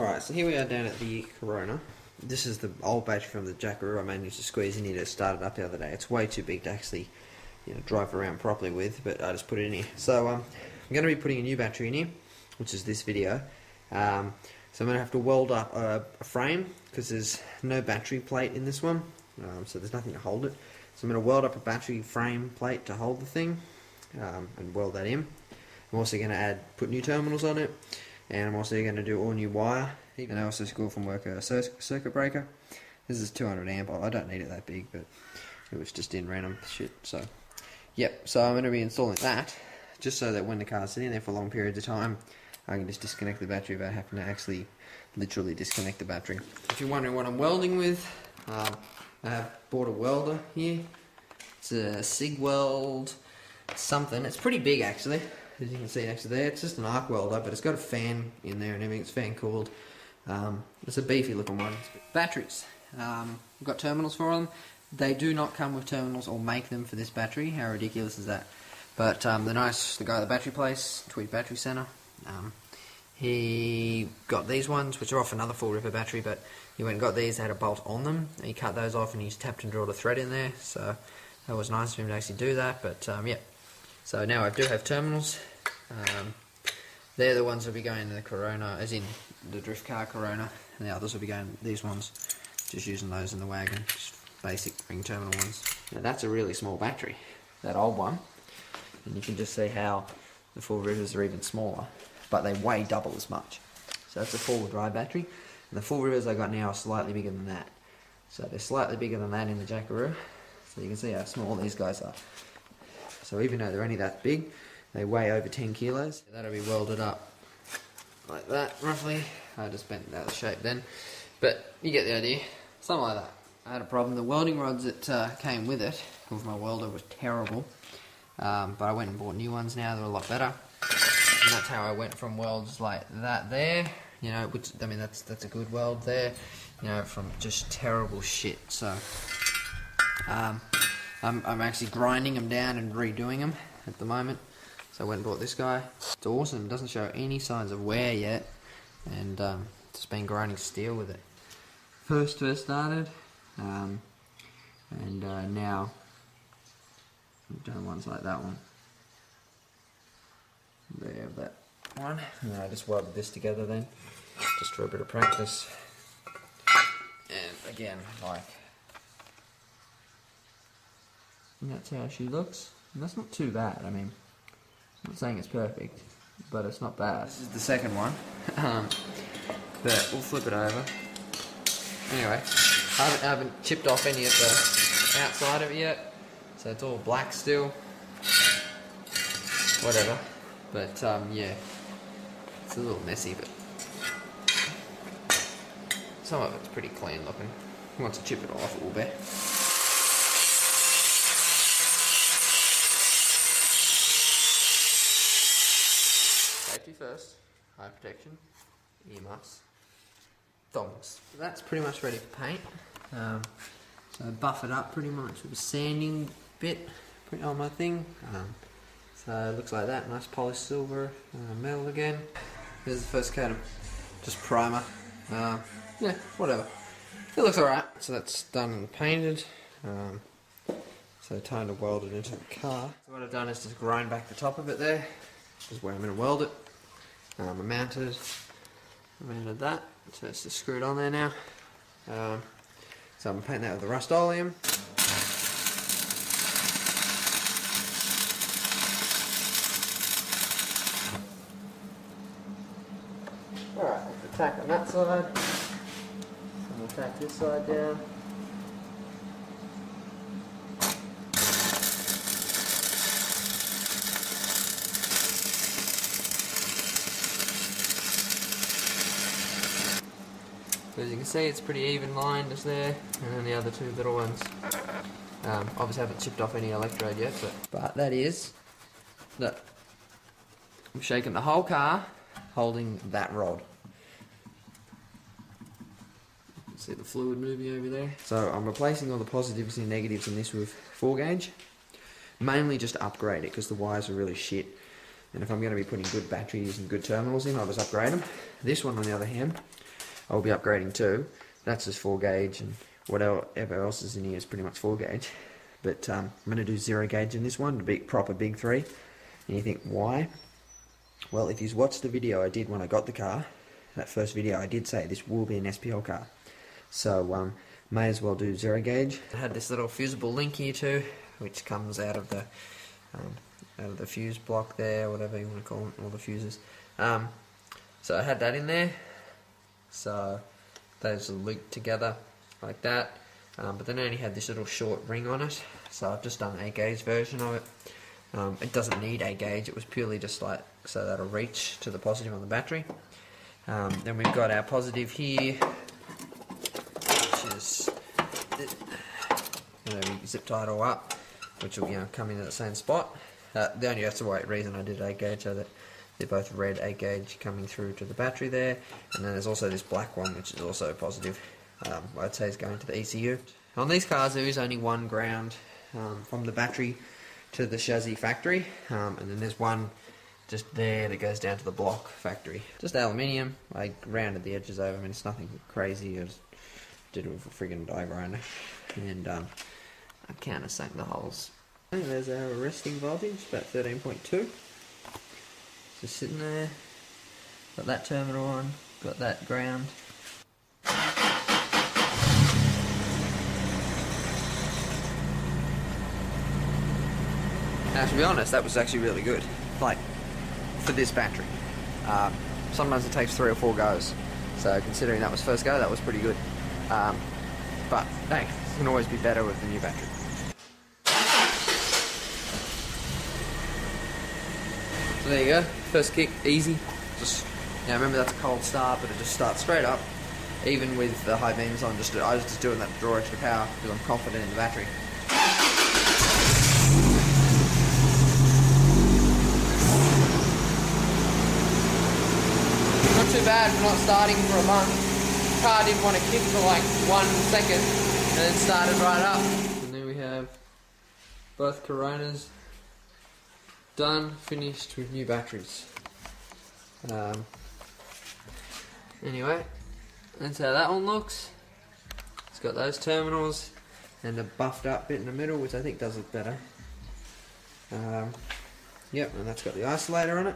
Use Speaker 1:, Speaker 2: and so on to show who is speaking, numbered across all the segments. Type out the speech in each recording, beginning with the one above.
Speaker 1: Alright, so here we are down at the Corona. This is the old battery from the Jackaroo I managed to squeeze in here to start it up the other day. It's way too big to actually, drive around properly with, but I just put it in here. So I'm going to be putting a new battery in here, which is this video. So I'm going to have to weld up a frame, because there's no battery plate in this one, so there's nothing to hold it. So I'm going to weld up a battery frame plate to hold the thing, and weld that in. I'm also going to put new terminals on it, and I'm also going to do all new wire. And I also scored from work a circuit breaker. This is 200 amp. I don't need it that big, but it was just in random shit. So, yep. So I'm going to be installing that, just so that when the car's sitting there for long periods of time, I can just disconnect the battery without having to actually literally disconnect the battery. If you're wondering what I'm welding with, I have bought a welder here. It's a SIG Weld something. It's pretty big actually, as you can see next to there. It's just an arc welder, but it's got a fan in there and everything. It's fan cooled. It's a beefy looking one. Batteries. We've got terminals for them. They do not come with terminals or make them for this battery. How ridiculous is that? But the guy at the battery place, Tweed Battery Centre, he got these ones, which are off another Fullriver battery, but he went and got these, they had a bolt on them, and he cut those off and he just tapped and drilled a thread in there, so that was nice of him to actually do that. But yeah, so now I do have terminals. They're the ones that will be going to the Corona, as in the drift car Corona, and the others will be going, these ones, just using those in the wagon, just basic ring terminal ones. Now that's a really small battery, that old one, and you can just see how the Fullrivers are even smaller, but they weigh double as much. So that's a four-wheel drive battery, and the Fullrivers I got now are slightly bigger than that. So they're slightly bigger than that in the Jackaroo, so you can see how small these guys are. So even though they're only that big, they weigh over 10 kilos. That'll be welded up like that, roughly. I just bent it out of shape then. But you get the idea. Something like that. I had a problem. The welding rods that came with it, with my welder, was terrible. But I went and bought new ones now. They're a lot better. And that's how I went from welds like that there. Which, I mean, that's a good weld there. From just terrible shit. So, I'm actually grinding them down and redoing them at the moment. So I went and bought this guy. It's awesome. It doesn't show any signs of wear yet, and just been grinding steel with it. First started, and now I've done ones like that one. There, that one. And I just welded this together then, just for a bit of practice. And again, and that's how she looks. And that's not too bad. I mean, I'm not saying it's perfect, but it's not bad. This is the second one, but we'll flip it over. Anyway, I haven't chipped off any of the outside of it yet, so it's all black still. Whatever, but yeah, it's a little messy, but some of it's pretty clean looking. Once I chip it off, it will be. Safety first, eye protection, earmuffs, thongs. So that's pretty much ready for paint. So I buff it up pretty much with a sanding bit on my thing. So it looks like that, nice polished silver, metal again. There's the first coat of just primer. Yeah, whatever. It looks alright. So that's done and painted. So time to weld it into the car. So what I've done is just grind back the top of it there. This is where I'm going to weld it. I mounted that, so it's just screwed on there now. So I'm painting that with the Rust-Oleum. Alright, the tack on that side, and we'll tack this side down. As you can see, it's pretty even lined just there, and then the other two little ones. Obviously haven't chipped off any electrode yet, but that is, look, I'm shaking the whole car holding that rod. You can see the fluid moving over there. So I'm replacing all the positives and negatives in this with 4 gauge, mainly just to upgrade it because the wires are really shit. And if I'm going to be putting good batteries and good terminals in, I'll just upgrade them. This one, on the other hand, I'll be upgrading to. That's just 4 gauge, and whatever else is in here is pretty much 4 gauge. But I'm going to do 0 gauge in this one, the proper big 3. And you think, why? Well, if you've watched the video I did when I got the car, that first video, I did say this will be an SPL car. So may as well do 0 gauge. I had this little fusible link here too, which comes out of the fuse block there, whatever you want to call them, all the fuses. So I had that in there. So those are looped together like that. But then I only had this little short ring on it, so I've just done an 8 gauge version of it. It doesn't need 8 gauge, it was purely just like so that'll reach to the positive on the battery. Then we've got our positive here, which is, we zip tie it all up, which will come into the same spot. The only reason I did 8 gauge so that they're both red 8 gauge coming through to the battery there, and then there's also this black one which is also positive. I'd say is going to the ECU. On these cars there is only one ground from the battery to the chassis factory, and then there's one just there that goes down to the block factory. Just aluminium. I rounded the edges over. I mean, it's nothing crazy. I just did it with a friggin' die grinder, and I countersank the holes. And there's our resting voltage, about 13.2. Just sitting there. Got that terminal on. Got that ground. Now, to be honest, that was actually really good, like, for this battery. Sometimes it takes 3 or 4 goes, so considering that was first go, that was pretty good. But, hey, it can always be better with the new battery. So there you go, first kick, easy. Just, remember that's a cold start, but it just starts straight up. Even with the high beams on, I was just doing that to draw extra power, because I'm confident in the battery. Not too bad for not starting for a month. The car didn't want to kick for like 1 second and then started right up. And then we have both Coronas done, finished with new batteries. Anyway, that's how that one looks. It's got those terminals and the buffed up bit in the middle, which I think does look better. Yep, and that's got the isolator on it,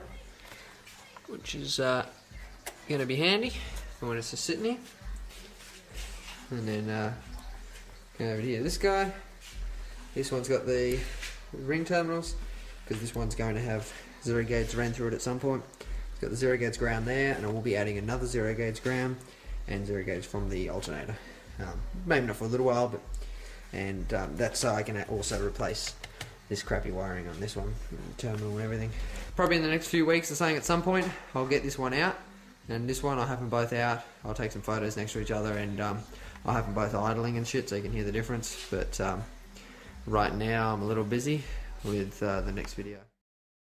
Speaker 1: which is going to be handy for when it's just sitting here. And then go over here, this guy. This one's got the ring terminals, because this one's going to have 0 gauge ran through it at some point. It's got the 0 gauge ground there, and I will be adding another 0 gauge ground and 0 gauge from the alternator. Maybe not for a little while, but that's so I can also replace this crappy wiring on this one, terminal and everything. Probably in the next few weeks or something, at some point I'll get this one out, and this one I'll have them both out. I'll take some photos next to each other, and I'll have them both idling and shit so you can hear the difference. But right now I'm a little busy with the next video.